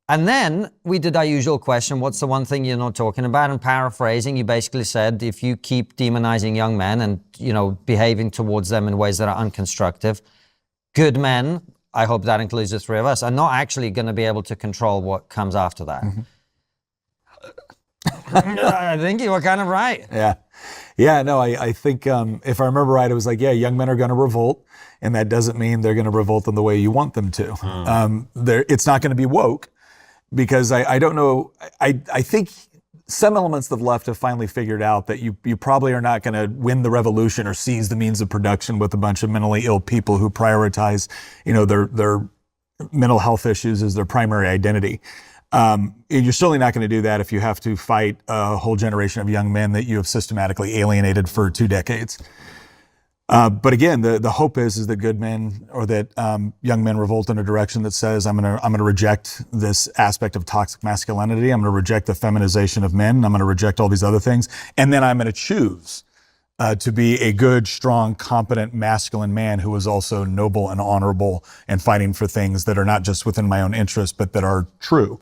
And then we did our usual question, what's the one thing you're not talking about? And paraphrasing, you basically said, if you keep demonizing young men and, behaving towards them in ways that are unconstructive, good men, I hope that includes the three of us, are not actually going to be able to control what comes after that. I think you were kind of right. Yeah, no, I think if I remember right, it was like, young men are going to revolt, and that doesn't mean they're going to revolt in the way you want them to. It's not going to be woke, because I don't know, I think some elements of the left have finally figured out that you probably are not going to win the revolution or seize the means of production with a bunch of mentally ill people who prioritize, their mental health issues as their primary identity. You're certainly not going to do that if you have to fight a whole generation of young men that you have systematically alienated for 2 decades. But again, the hope is that good men, or that young men, revolt in a direction that says, I'm gonna reject this aspect of toxic masculinity. I'm gonna reject the feminization of men. I'm gonna reject all these other things, and then I'm gonna choose to be a good, strong, competent, masculine man who is also noble and honorable and fighting for things that are not just within my own interest, but that are true.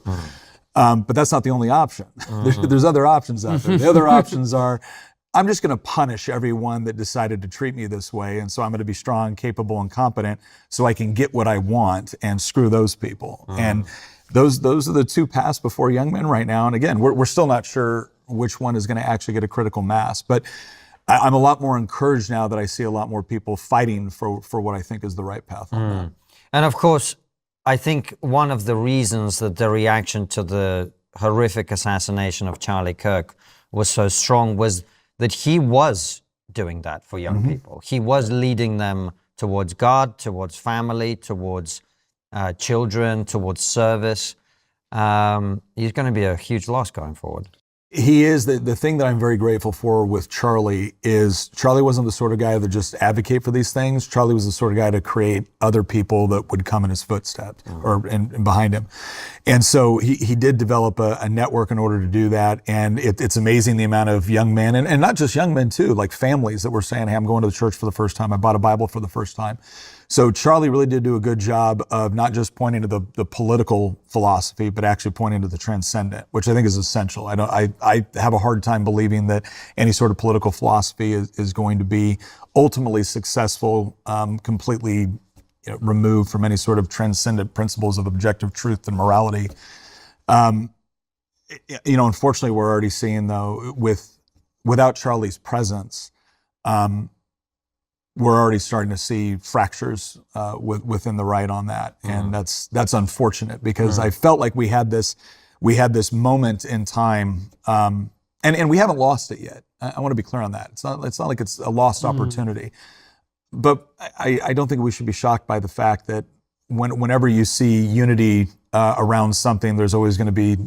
But that's not the only option. There's other options out there. The other options are, I'm just going to punish everyone that decided to treat me this way, and so I'm going to be strong, capable, and competent so I can get what I want and screw those people. And those are the two paths before young men right now. And again, we're still not sure which one is going to actually get a critical mass. But I'm a lot more encouraged now that I see a lot more people fighting for what I think is the right path on that. And of course, I think one of the reasons that the reaction to the horrific assassination of Charlie Kirk was so strong was that he was doing that for young people. He was leading them towards God, towards family, towards children, towards service. He's going to be a huge loss going forward. He is. The thing that I'm very grateful for with Charlie is Charlie wasn't the sort of guy that just advocate for these things. Charlie was the sort of guy to create other people that would come in his footsteps and behind him. And so he did develop a network in order to do that. And it's amazing the amount of young men, and not just young men too, like families that were saying, hey, I'm going to the church for the first time. I bought a Bible for the first time. So Charlie really did do a good job of not just pointing to the political philosophy, but actually pointing to the transcendent, which I think is essential. I have a hard time believing that any sort of political philosophy is going to be ultimately successful, completely removed from any sort of transcendent principles of objective truth and morality. Unfortunately, we're already seeing though, without Charlie's presence, we're already starting to see fractures within the right on that, and that's unfortunate because I felt like we had this moment in time, and we haven't lost it yet. I want to be clear on that. It's not like it's a lost opportunity, but I don't think we should be shocked by the fact that whenever you see unity around something, there's always going to be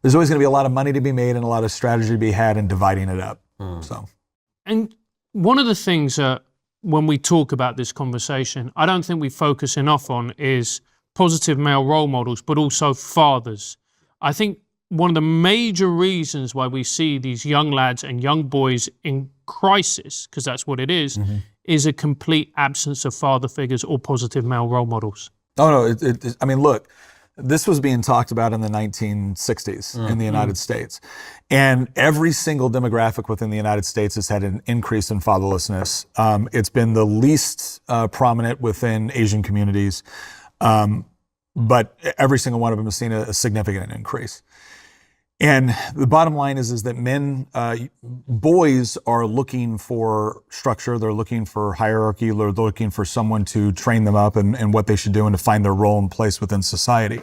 a lot of money to be made and a lot of strategy to be had in dividing it up. And one of the things that when we talk about this conversation, I don't think we focus enough on is positive male role models, but also fathers. I think one of the major reasons why we see these young lads and young boys in crisis, because that's what it is a complete absence of father figures or positive male role models. Oh, no, I mean, look, this was being talked about in the 1960s in the United States. And every single demographic within the United States has had an increase in fatherlessness. It's been the least prominent within Asian communities, but every single one of them has seen a significant increase. And the bottom line is that boys are looking for structure, they're looking for hierarchy, they're looking for someone to train them up and what they should do and to find their role and place within society.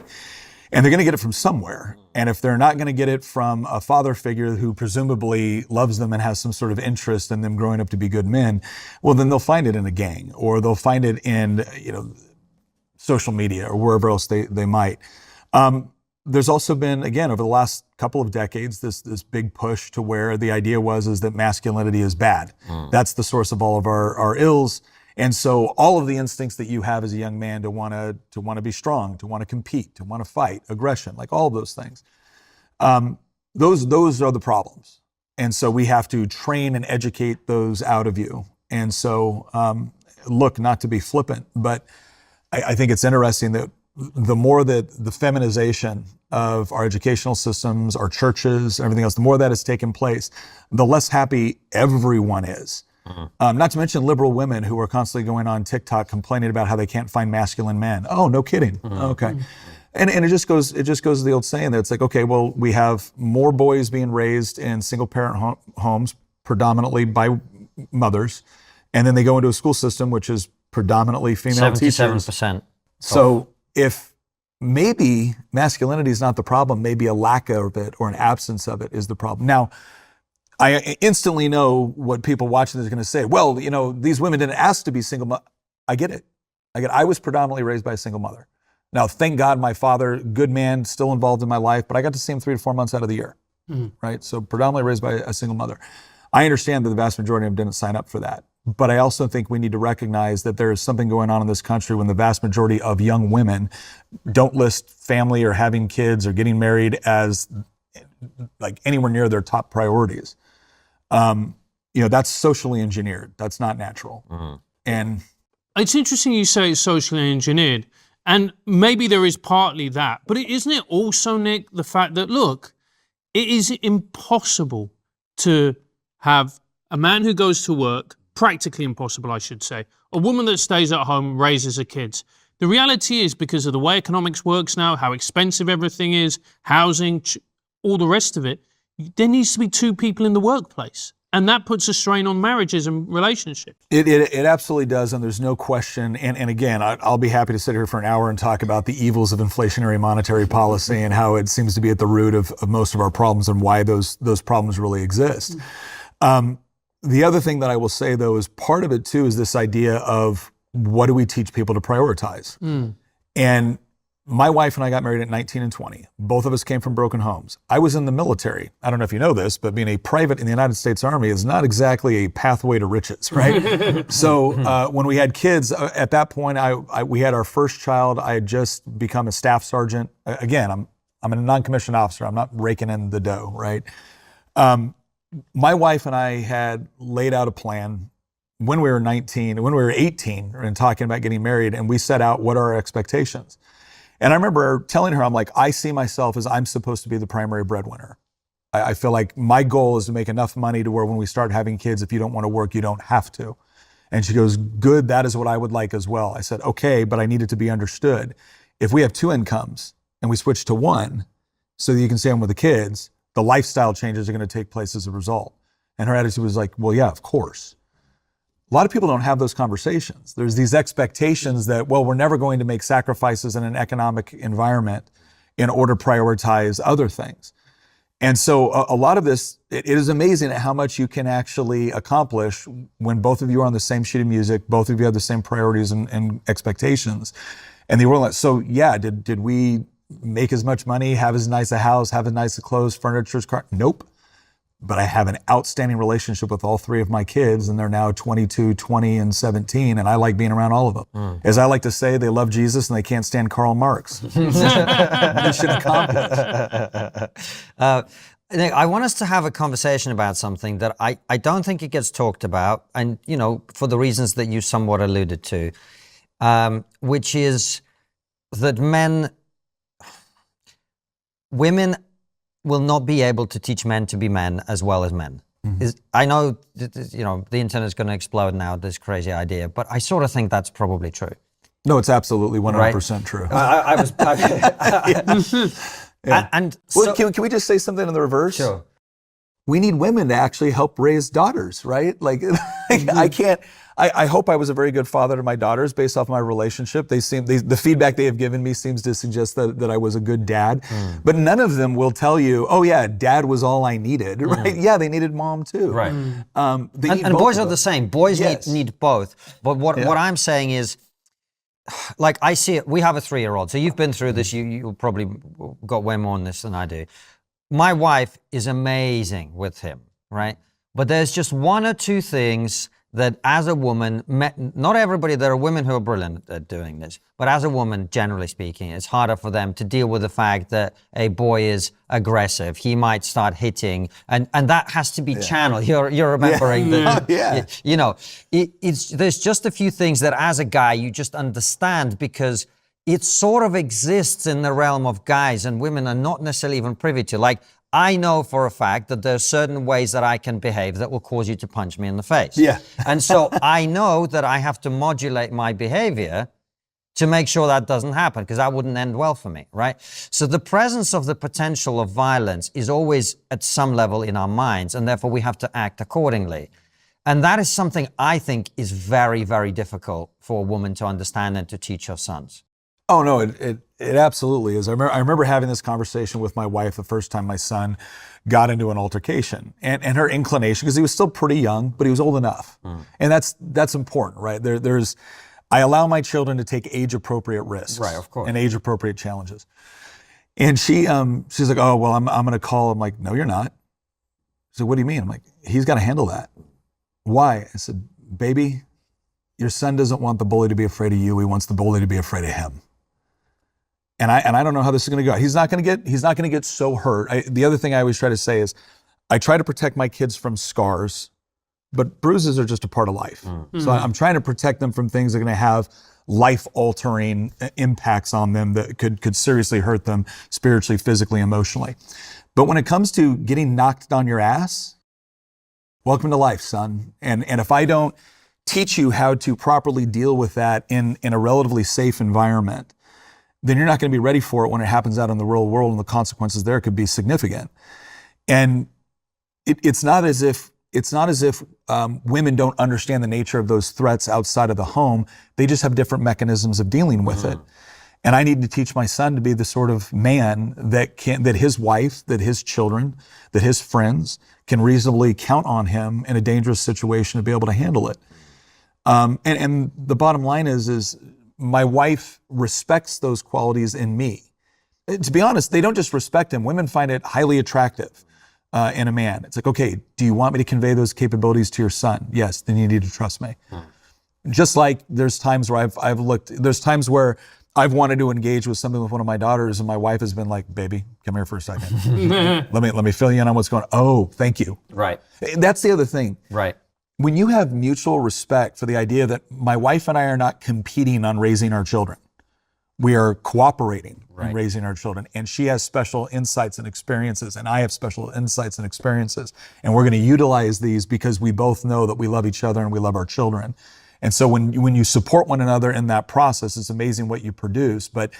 And they're going to get it from somewhere. And if they're not going to get it from a father figure who presumably loves them and has some sort of interest in them growing up to be good men, well, then they'll find it in a gang, or they'll find it in, social media or wherever else they might. There's also been, again, over the last couple of decades, this big push to where the idea is that masculinity is bad. That's the source of all of our ills. And so all of the instincts that you have as a young man to want to be strong, to want to compete, to want to fight, aggression, like all of those things, those are the problems. And so we have to train and educate those out of you. And so, look, not to be flippant, but I think it's interesting that the more that the feminization of our educational systems, our churches, everything else, the more that has taken place, the less happy everyone is. Not to mention liberal women who are constantly going on TikTok complaining about how they can't find masculine men. Oh, no kidding. Okay. And it just goes to the old saying that it's like, okay, well, we have more boys being raised in single parent homes, predominantly by mothers, and then they go into a school system which is predominantly female 77%. So if maybe masculinity is not the problem, maybe a lack of it or an absence of it is the problem. Now, I instantly know what people watching this are going to say. Well, you know, these women didn't ask to be single. I get it. I was predominantly raised by a single mother. Now, thank God my father, good man, still involved in my life, but I got to see him 3 to 4 months out of the year, right? So predominantly raised by a single mother. I understand that the vast majority of them didn't sign up for that. But I also think we need to recognize that there is something going on in this country when the vast majority of young women don't list family or having kids or getting married as like anywhere near their top priorities. You know, that's socially engineered. That's not natural. And it's interesting you say it's socially engineered, and maybe there is partly that, but isn't it also, Nick, the fact that, look, it is impossible to have a man who goes to work, practically impossible, I should say, a woman that stays at home, raises her kids. The reality is, because of the way economics works now, how expensive everything is, housing, all the rest of it, there needs to be 2 people in the workplace. And that puts a strain on marriages and relationships. It absolutely does, and there's no question. And again, I'll be happy to sit here for an hour and talk about the evils of inflationary monetary policy and how it seems to be at the root of most of our problems and why those problems really exist. The other thing that I will say, though, is part of it, too, is this idea of what do we teach people to prioritize? And my wife and I got married at 19 and 20. Both of us came from broken homes. I was in the military. I don't know if you know this, but being a private in the United States Army is not exactly a pathway to riches, right? So when we had kids, at that point, we had our first child. I had just become a staff sergeant. Again, I'm a non-commissioned officer. I'm not raking in the dough, right? My wife and I had laid out a plan when we were 19, when we were 18, and talking about getting married, and we set out what are our expectations. And I remember telling her, I'm like, I see myself as I'm supposed to be the primary breadwinner. I feel like my goal is to make enough money to where when we start having kids, if you don't want to work, you don't have to. And she goes, good, that is what I would like as well. I said, okay, but I need it to be understood. If we have 2 incomes and we switch to 1 so that you can stay home with the kids, the lifestyle changes are going to take place as a result. And her attitude was like, well, yeah, of course. A lot of people don't have those conversations. There's these expectations that, well, we're never going to make sacrifices in an economic environment in order to prioritize other things. And so a lot of this, it is amazing at how much you can actually accomplish when both of you are on the same sheet of music, both of you have the same priorities and expectations. And they were like, so yeah, did we make as much money, have as nice a house, have as nice a clothes, furniture, car? Nope. But I have an outstanding relationship with all 3 of my kids, and they're now 22, 20, and 17, and I like being around all of them. As I like to say, they love Jesus and they can't stand Karl Marx. Mission accomplished. Nick, I want us to have a conversation about something that I don't think it gets talked about, and you know, for the reasons that you somewhat alluded to, which is that women will not be able to teach men to be men as well as men. I know, you know, the internet is going to explode now, this crazy idea, but I sort of think that's probably true. No, it's absolutely 100% true. I was... Yeah. And well, can we just say something in the reverse? Sure. We need women to actually help raise daughters, right? Like, I can't. I hope I was a very good father to my daughters based off my relationship. The feedback they have given me seems to suggest that I was a good dad. But none of them will tell you, oh yeah, dad was all I needed, right? Yeah, they needed mom too. Right. And boys are the same. Boys need both. But what I'm saying is, like, I see it. We have a 3-year-old. So you've been through this. You probably got way more on this than I do. My wife is amazing with him, right? But there's just 1 or 2 things that as a woman, not everybody, there are women who are brilliant at doing this, but as a woman, generally speaking, it's harder for them to deal with the fact that a boy is aggressive. He might start hitting, and that has to be channeled. You're remembering that, you know, there's just a few things that as a guy, you just understand because it sort of exists in the realm of guys, and women are not necessarily even privy to. Like, I know for a fact that there are certain ways that I can behave that will cause you to punch me in the face. Yeah. And so I know that I have to modulate my behavior to make sure that doesn't happen, because that wouldn't end well for me, right? So the presence of the potential of violence is always at some level in our minds, and therefore we have to act accordingly. And that is something I think is very, very difficult for a woman to understand and to teach her sons. Oh no, it absolutely is. I remember having this conversation with my wife the first time my son got into an altercation, and her inclination, because he was still pretty young, but he was old enough, and that's important, right? I allow my children to take age-appropriate risks, Right, of course, and age-appropriate challenges. And she's like, oh well, I'm going to call. I'm like, no, you're not. So what do you mean? I'm like, he's got to handle that. Why? I said, baby, your son doesn't want the bully to be afraid of you. He wants the bully to be afraid of him. And I don't know how this is going to go. He's not going to get so hurt. The other thing I always try to say is, I try to protect my kids from scars, but bruises are just a part of life. So I'm trying to protect them from things that are going to have life-altering impacts on them that could seriously hurt them spiritually, physically, emotionally. But when it comes to getting knocked on your ass, welcome to life, son. And if I don't teach you how to properly deal with that in a relatively safe environment, then you're not going to be ready for it when it happens out in the real world, and the consequences there could be significant. And it's not as if women don't understand the nature of those threats outside of the home. They just have different mechanisms of dealing with it. And I need to teach my son to be the sort of man that his wife, that his children, that his friends can reasonably count on him in a dangerous situation to be able to handle it. And the bottom line is my wife respects those qualities in me. To be honest, they don't just respect him. Women find it highly attractive in a man. It's like, okay, do you want me to convey those capabilities to your son? Yes, then you need to trust me. Just like there's times where there's times where I've wanted to engage with something with one of my daughters, and my wife has been like, baby, come here for a second. let me fill you in on what's going on. Oh, thank you. Right. That's the other thing. Right. When you have mutual respect for the idea that my wife and I are not competing on raising our children, we are cooperating in raising our children, and she has special insights and experiences, and I have special insights and experiences, and we're going to utilize these because we both know that we love each other and we love our children. And so when you support one another in that process, it's amazing what you produce. But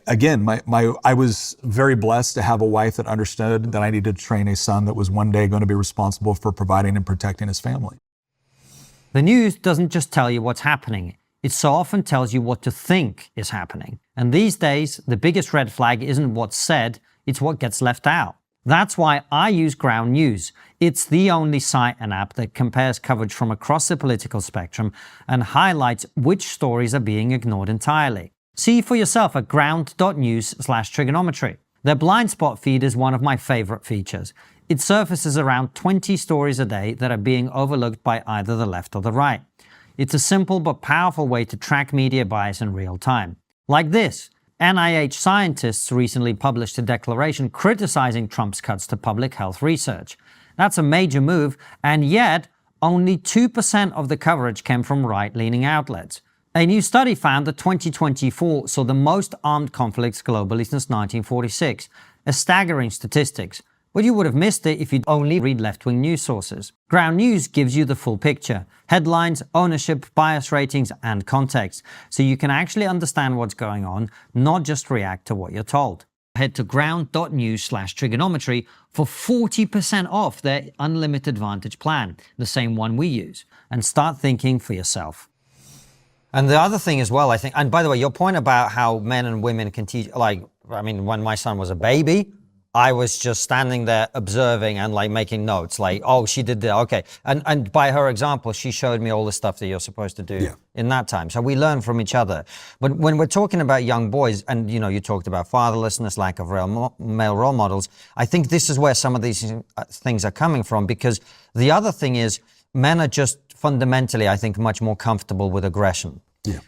again, I was very blessed to have a wife that understood that I needed to train a son that was one day going to be responsible for providing and protecting his family. The news doesn't just tell you what's happening. It so often tells you what to think is happening. And these days, the biggest red flag isn't what's said, it's what gets left out. That's why I use Ground News. It's the only site and app that compares coverage from across the political spectrum and highlights which stories are being ignored entirely. See for yourself at ground.news/triggernometry. Their blind spot feed is one of my favorite features. It surfaces around 20 stories a day that are being overlooked by either the left or the right. It's a simple but powerful way to track media bias in real time. Like this, NIH scientists recently published a declaration criticizing Trump's cuts to public health research. That's a major move, and yet only 2% of the coverage came from right-leaning outlets. A new study found that 2024 saw the most armed conflicts globally since 1946, a staggering statistics. But you would have missed it if you'd only read left-wing news sources. Ground News gives you the full picture: headlines, ownership, bias ratings, and context, so you can actually understand what's going on, not just react to what you're told. Head to ground.news/triggernometry for 40% off their Unlimited Vantage plan, the same one we use, and start thinking for yourself. And the other thing as well, I think, and by the way, your point about how men and women can teach, when my son was a baby, I was just standing there observing and making notes, oh, she did that, okay. And by her example, she showed me all the stuff that you're supposed to do in that time. So we learn from each other. But when we're talking about young boys, and you talked about fatherlessness, lack of male role models, I think this is where some of these things are coming from, because the other thing is men are just fundamentally, I think, much more comfortable with aggression. Yeah.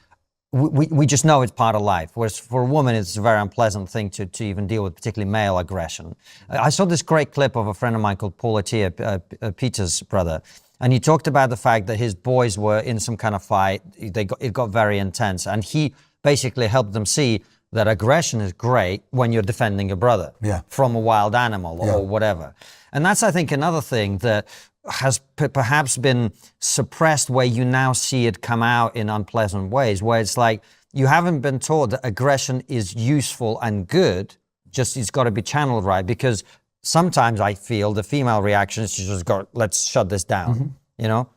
We just know it's part of life, whereas for a woman, it's a very unpleasant thing to even deal with, particularly male aggression. I saw this great clip of a friend of mine called Paul Attia, Peter's brother, and he talked about the fact that his boys were in some kind of fight. It got very intense, and he basically help them see that aggression is great when you're defending your brother from a wild animal or whatever. And that's, I think, another thing that has perhaps been suppressed, where you now see it come out in unpleasant ways, where it's like you haven't been taught that aggression is useful and good, just it's got to be channeled right. Because sometimes I feel the female reaction is to just go, let's shut this down, you know?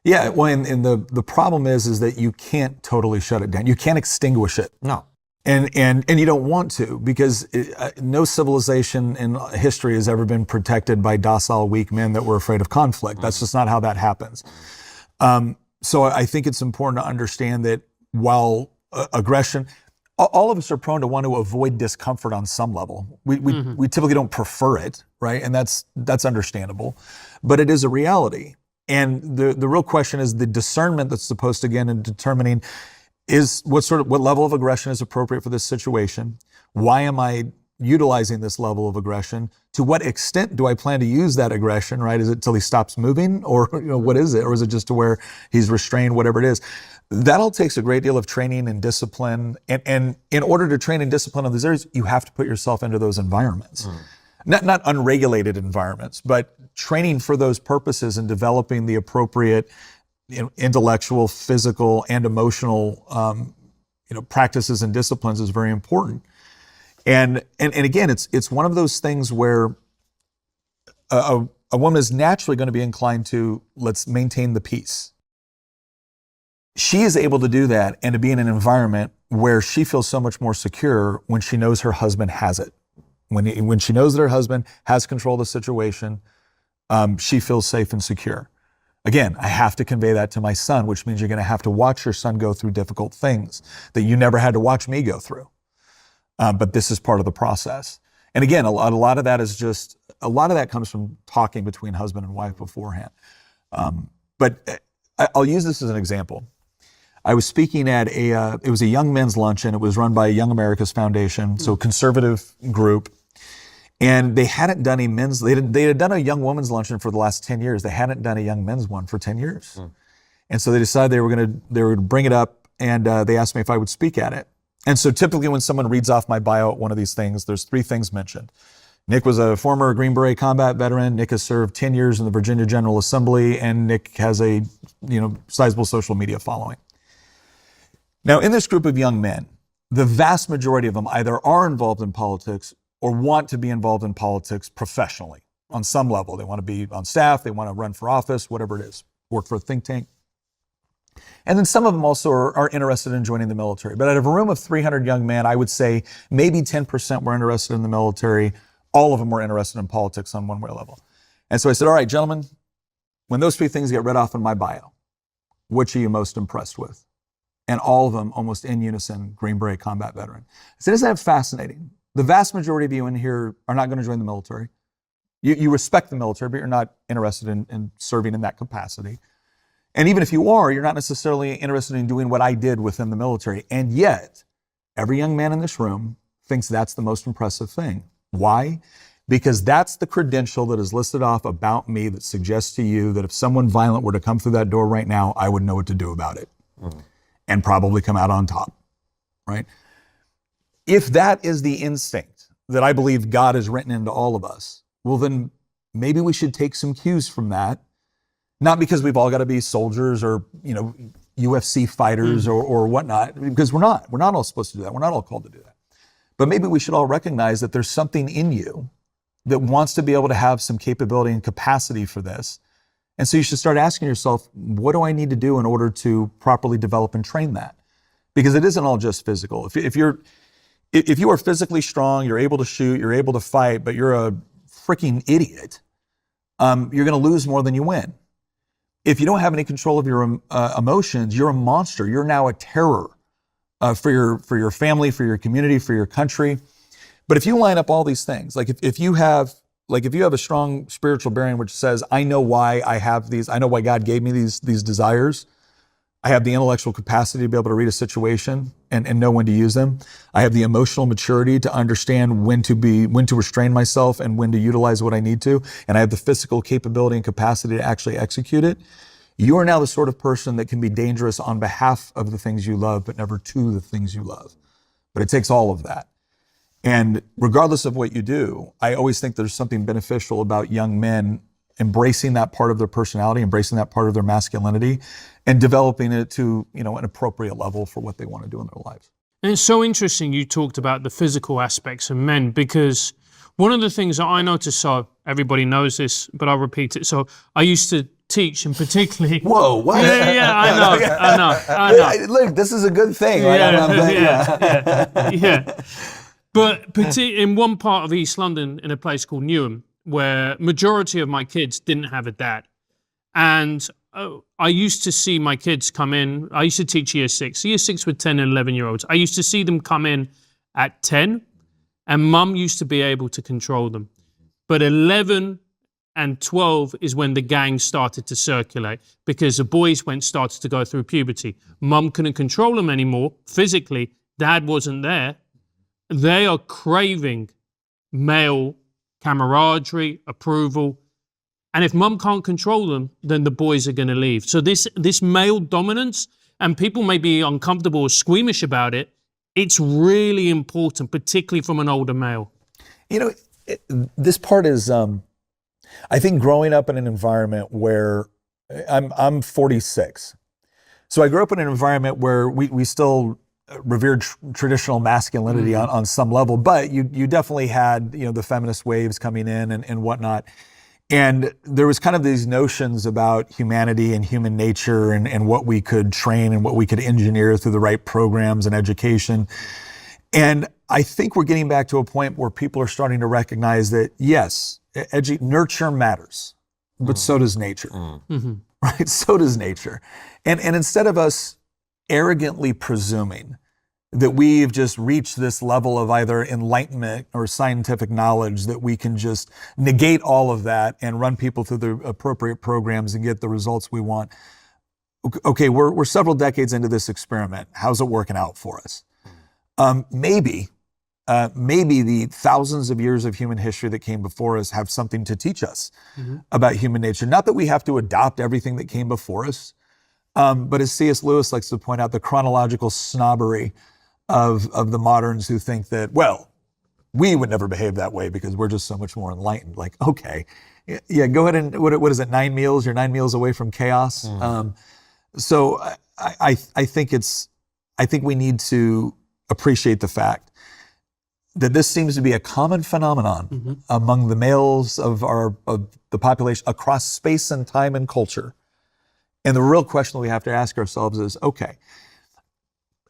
Yeah, well, and the problem is that you can't totally shut it down. You can't extinguish it. No. And you don't want to, because no civilization in history has ever been protected by docile, weak men that were afraid of conflict. That's just not how that happens. So I think it's important to understand that while aggression, all of us are prone to want to avoid discomfort on some level. We typically don't prefer it, right? And that's understandable, but it is a reality. And the real question is the discernment that's supposed to, again, in determining is what level of aggression is appropriate for this situation? Why am I utilizing this level of aggression? To what extent do I plan to use that aggression, right? Is it till he stops moving, or what is it? Or is it just to where he's restrained, whatever it is? That all takes a great deal of training and discipline. And in order to train and discipline on these areas, you have to put yourself into those environments. Not unregulated environments, but training for those purposes and developing the appropriate intellectual, physical, and emotional practices and disciplines is very important. And again, it's one of those things where a woman is naturally going to be inclined to, let's maintain the peace. She is able to do that and to be in an environment where she feels so much more secure when she knows her husband has it. When she knows that her husband has control of the situation, she feels safe and secure. Again, I have to convey that to my son, which means you're going to have to watch your son go through difficult things that you never had to watch me go through. But this is part of the process. And again, a lot of that comes from talking between husband and wife beforehand. But I'll use this as an example. I was speaking at it was a young men's luncheon. It was run by Young America's Foundation, so a conservative group. And they hadn't done they had done a young women's luncheon for the last 10 years. They hadn't done a young men's one for 10 years. And so they decided they were going to bring it up, and they asked me if I would speak at it. And so typically when someone reads off my bio at one of these things, there's 3 things mentioned. Nick was a former Green Beret combat veteran. Nick has served 10 years in the Virginia General Assembly, and Nick has a sizable social media following. Now, in this group of young men, the vast majority of them either are involved in politics or want to be involved in politics professionally on some level. They want to be on staff, they want to run for office, whatever it is, work for a think tank. And then some of them also are interested in joining the military. But out of a room of 300 young men, I would say maybe 10% were interested in the military. All of them were interested in politics on one way level. And so I said, all right, gentlemen, when those 3 things get read off in my bio, which are you most impressed with? And all of them, almost in unison, Green Beret combat veteran. I said, isn't that fascinating? The vast majority of you in here are not going to join the military. You respect the military, but you're not interested in serving in that capacity. And even if you are, you're not necessarily interested in doing what I did within the military. And yet, every young man in this room thinks that's the most impressive thing. Why? Because that's the credential that is listed off about me that suggests to you that if someone violent were to come through that door right now, I would know what to do about it. And probably come out on top, right? If that is the instinct that I believe God has written into all of us, well, then maybe we should take some cues from that. Not because we've all got to be soldiers or, UFC fighters or whatnot, because we're not all supposed to do that. We're not all called to do that. But maybe we should all recognize that there's something in you that wants to be able to have some capability and capacity for this. And so you should start asking yourself, what do I need to do in order to properly develop and train that? Because it isn't all just physical. If you are physically strong, you're able to shoot, you're able to fight, but you're a freaking idiot, you're going to lose more than you win. If you don't have any control of your emotions, you're a monster. You're now a terror for your family, for your community, for your country. But if you line up all these things, if you have a strong spiritual bearing which says, I know why I have these, I know why God gave me these desires. I have the intellectual capacity to be able to read a situation and know when to use them. I have the emotional maturity to understand when to restrain myself and when to utilize what I need to. And I have the physical capability and capacity to actually execute it. You are now the sort of person that can be dangerous on behalf of the things you love, but never to the things you love. But it takes all of that. And regardless of what you do, I always think there's something beneficial about young men embracing that part of their personality, embracing that part of their masculinity, and developing it to, an appropriate level for what they want to do in their lives. And it's so interesting you talked about the physical aspects of men, because one of the things that I noticed, so everybody knows this, but I'll repeat it. So I used to teach, and particularly. Whoa! What? Yeah, I know. Look, this is a good thing. Yeah. But in one part of East London, in a place called Newham, where majority of my kids didn't have a dad, and I used to see my kids come in. I used to teach year 6 with 10 and 11-year-olds. I used to see them come in at 10, and mum used to be able to control them. But 11 and 12 is when the gang started to circulate, because the boys started to go through puberty. Mum couldn't control them anymore physically. Dad wasn't there. They are craving male camaraderie, approval. And if mum can't control them, then the boys are going to leave. So this male dominance, and people may be uncomfortable or squeamish about it, it's really important, particularly from an older male. This part is, I think, growing up in an environment where I'm 46. So I grew up in an environment where we still revered traditional masculinity on some level, but you definitely had, the feminist waves coming in and whatnot. And there was kind of these notions about humanity and human nature and what we could train and what we could engineer through the right programs and education. And I think we're getting back to a point where people are starting to recognize that, yes, nurture matters, but so does nature, right? So does nature. And instead of us arrogantly presuming that we've just reached this level of either enlightenment or scientific knowledge that we can just negate all of that and run people through the appropriate programs and get the results we want. Okay, we're several decades into this experiment. How's it working out for us? Maybe the thousands of years of human history that came before us have something to teach us about human nature. Not that we have to adopt everything that came before us, but as C.S. Lewis likes to point out, the chronological snobbery of the moderns who think that, well, we would never behave that way because we're just so much more enlightened. Like, okay, yeah, go ahead and, what is it, 9 meals? You're 9 meals away from chaos. So I think we need to appreciate the fact that this seems to be a common phenomenon among the males of the population across space and time and culture. And the real question that we have to ask ourselves is, okay,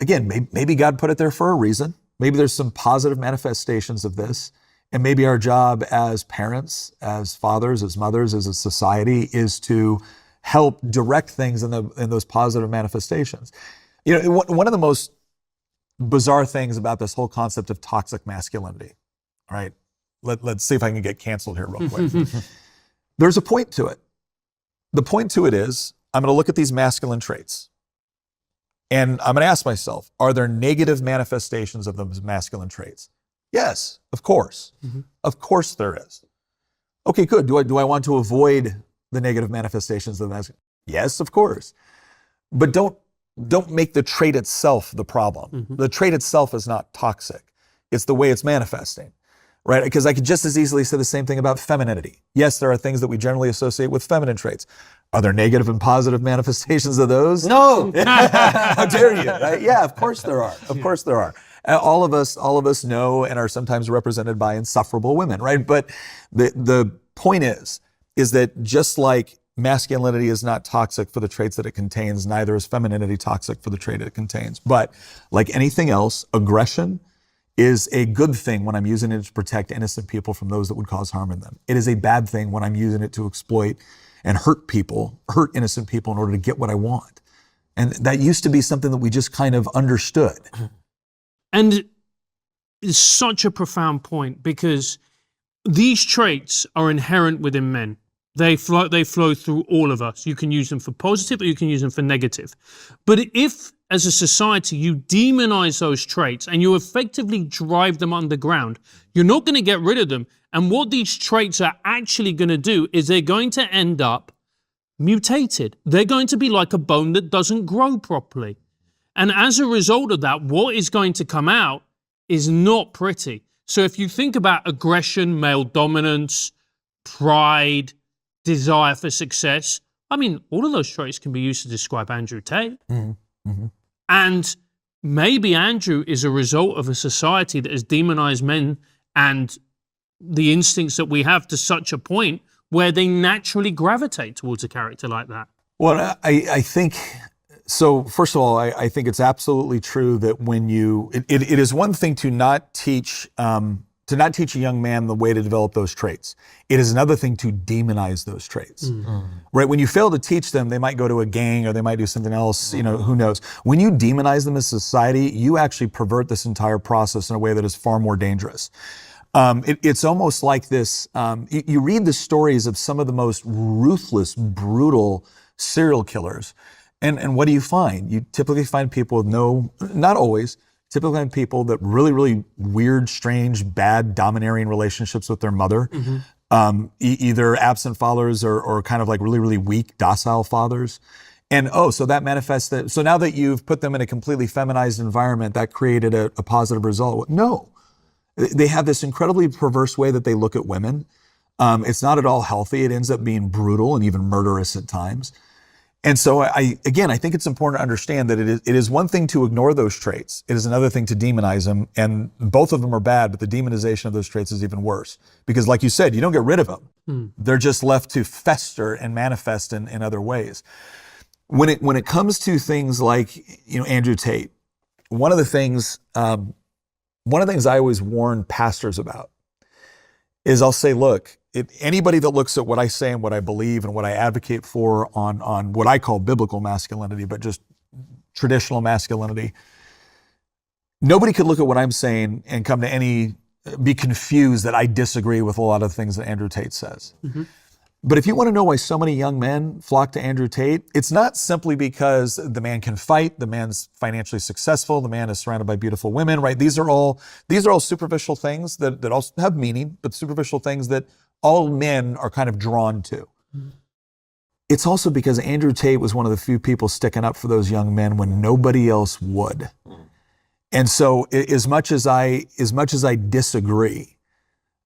again, maybe God put it there for a reason. Maybe there's some positive manifestations of this. And maybe our job as parents, as fathers, as mothers, as a society is to help direct things in those positive manifestations. One of the most bizarre things about this whole concept of toxic masculinity, all right? Let's see if I can get canceled here real quick. There's a point to it. The point to it is, I'm going to look at these masculine traits and I'm going to ask myself, are there negative manifestations of those masculine traits? Yes, of course. Of course there is. Okay, good. Do I want to avoid the negative manifestations of the masculine? Yes, of course. But don't make the trait itself the problem. The trait itself is not toxic. It's the way it's manifesting, right? Because I could just as easily say the same thing about femininity. Yes, there are things that we generally associate with feminine traits. Are there negative and positive manifestations of those? No. How dare you? Right? Yeah, of course there are. Of course there are. All of us know and are sometimes represented by insufferable women, right? But the point is that just like masculinity is not toxic for the traits that it contains, neither is femininity toxic for the trait it contains. But like anything else, aggression is a good thing when I'm using it to protect innocent people from those that would cause harm in them. It is a bad thing when I'm using it to exploit and hurt innocent people in order to get what I want. And that used to be something that we just kind of understood. And it's such a profound point, because these traits are inherent within men. They flow through all of us. You can use them for positive or you can use them for negative. But if, as a society, you demonize those traits and you effectively drive them underground, you're not going to get rid of them. And what these traits are actually going to do is they're going to end up mutated. They're going to be like a bone that doesn't grow properly. And as a result of that, what is going to come out is not pretty. So if you think about aggression, male dominance, pride, desire for success, I mean, all of those traits can be used to describe Andrew Tate. And maybe Andrew is a result of a society that has demonized men and the instincts that we have to such a point where they naturally gravitate towards a character like that. Well, I think, so first of all, I think it's absolutely true that when it is one thing to not teach a young man the way to develop those traits. It is another thing to demonize those traits, right? When you fail to teach them, they might go to a gang or they might do something else, who knows. When you demonize them as society, you actually pervert this entire process in a way that is far more dangerous. It's almost like this, you read the stories of some of the most ruthless, brutal serial killers, and what do you find? You typically find people with not always, typically find people that really, really weird, strange, bad, domineering relationships with their mother, either absent fathers or kind of like really, really weak, docile fathers. And so that manifests that, so now that you've put them in a completely feminized environment, that created a positive result. No. They have this incredibly perverse way that they look at women. It's not at all healthy. It ends up being brutal and even murderous at times. And so I think it's important to understand that it is one thing to ignore those traits. It is another thing to demonize them. And both of them are bad, but the demonization of those traits is even worse. Because like you said, you don't get rid of them. They're just left to fester and manifest in other ways. When it comes to things like, Andrew Tate, one of the things I always warn pastors about is I'll say, look, anybody that looks at what I say and what I believe and what I advocate for on what I call biblical masculinity, but just traditional masculinity, nobody could look at what I'm saying and come to be confused that I disagree with a lot of the things that Andrew Tate says. But if you want to know why so many young men flock to Andrew Tate, it's not simply because the man can fight, the man's financially successful, the man is surrounded by beautiful women, right? These are all superficial things that also have meaning, but superficial things that all men are kind of drawn to. It's also because Andrew Tate was one of the few people sticking up for those young men when nobody else would. And so as much as I disagree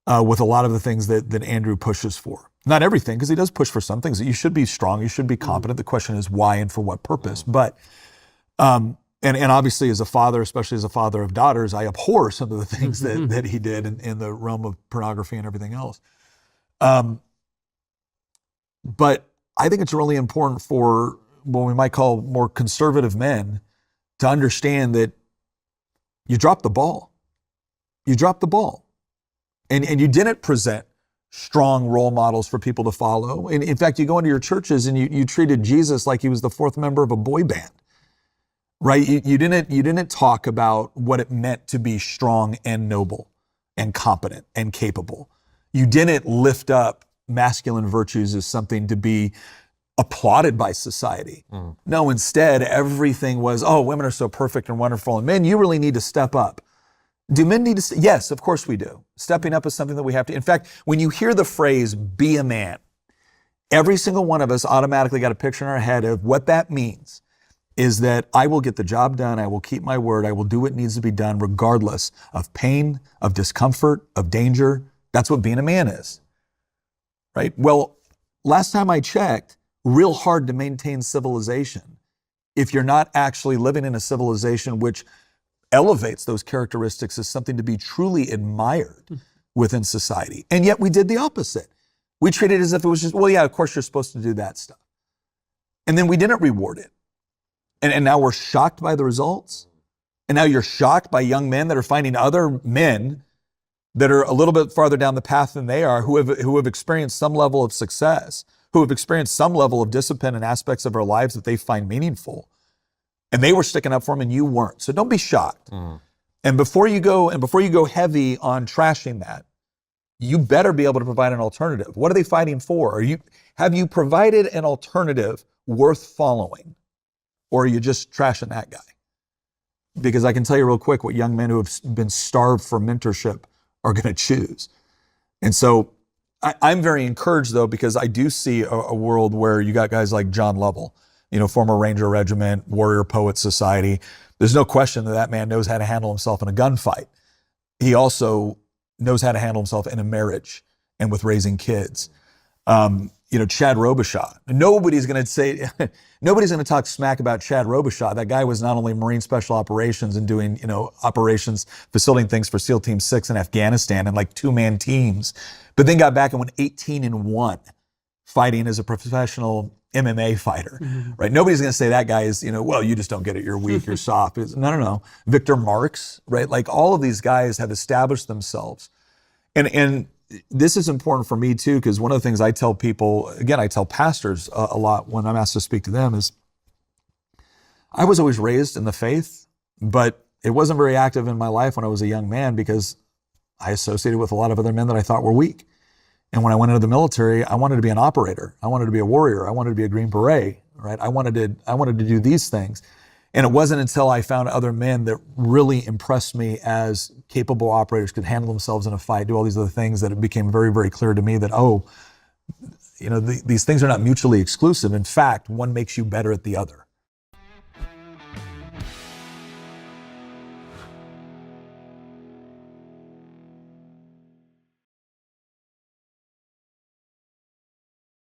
with a lot of the things that Andrew pushes for, not everything, because he does push for some things that you should be strong, you should be competent. The question is why and for what purpose. But, and obviously as a father, especially as a father of daughters, I abhor some of the things that he did in the realm of pornography and everything else. But I think it's really important for what we might call more conservative men to understand that you dropped the ball. You dropped the ball. And you didn't present strong role models for people to follow. And in fact, you go into your churches and you treated Jesus like he was the fourth member of a boy band, right? You didn't talk about what it meant to be strong and noble and competent and capable. You didn't lift up masculine virtues as something to be applauded by society. No, instead, everything was, women are so perfect and wonderful, and men, you really need to step up. Do men need to? Yes, of course we do. Stepping up is something that we have to. In fact, when you hear the phrase, be a man, every single one of us automatically got a picture in our head of what that means is that I will get the job done. I will keep my word. I will do what needs to be done regardless of pain, of discomfort, of danger. That's what being a man is, right? Well, last time I checked, real hard to maintain civilization if you're not actually living in a civilization which elevates those characteristics as something to be truly admired within society. And yet we did the opposite. We treated it as if it was just, well, yeah, of course you're supposed to do that stuff. And then we didn't reward it. And now we're shocked by the results. And now you're shocked by young men that are finding other men that are a little bit farther down the path than they are, who have experienced some level of success, who have experienced some level of discipline in aspects of their lives that they find meaningful. And they were sticking up for him and you weren't. So don't be shocked. And before you go heavy on trashing that, you better be able to provide an alternative. What are they fighting for? Have you provided an alternative worth following? Or are you just trashing that guy? Because I can tell you real quick what young men who have been starved for mentorship are going to choose. And so I'm very encouraged though, because I do see a world where you got guys like John Lovell, former Ranger Regiment, Warrior Poet Society. There's no question that man knows how to handle himself in a gunfight. He also knows how to handle himself in a marriage and with raising kids. Chad Robichaud. Nobody's going to talk smack about Chad Robichaud. That guy was not only Marine Special Operations and doing, operations, facilitating things for SEAL Team 6 in Afghanistan and like 2-man teams, but then got back and went 18-1 fighting as a professional MMA fighter, right? Nobody's going to say that guy is, well, you just don't get it. You're weak, you're soft. No. Victor Marx, right? Like all of these guys have established themselves. And this is important for me too, because one of the things I tell people, again, I tell pastors a lot when I'm asked to speak to them is, I was always raised in the faith, but it wasn't very active in my life when I was a young man because I associated with a lot of other men that I thought were weak. And when I went into the military, I wanted to be an operator. I wanted to be a warrior. I wanted to be a Green Beret, right? I wanted to do these things. And it wasn't until I found other men that really impressed me as capable operators, could handle themselves in a fight, do all these other things, that it became very, very clear to me that, these things are not mutually exclusive. In fact, one makes you better at the other.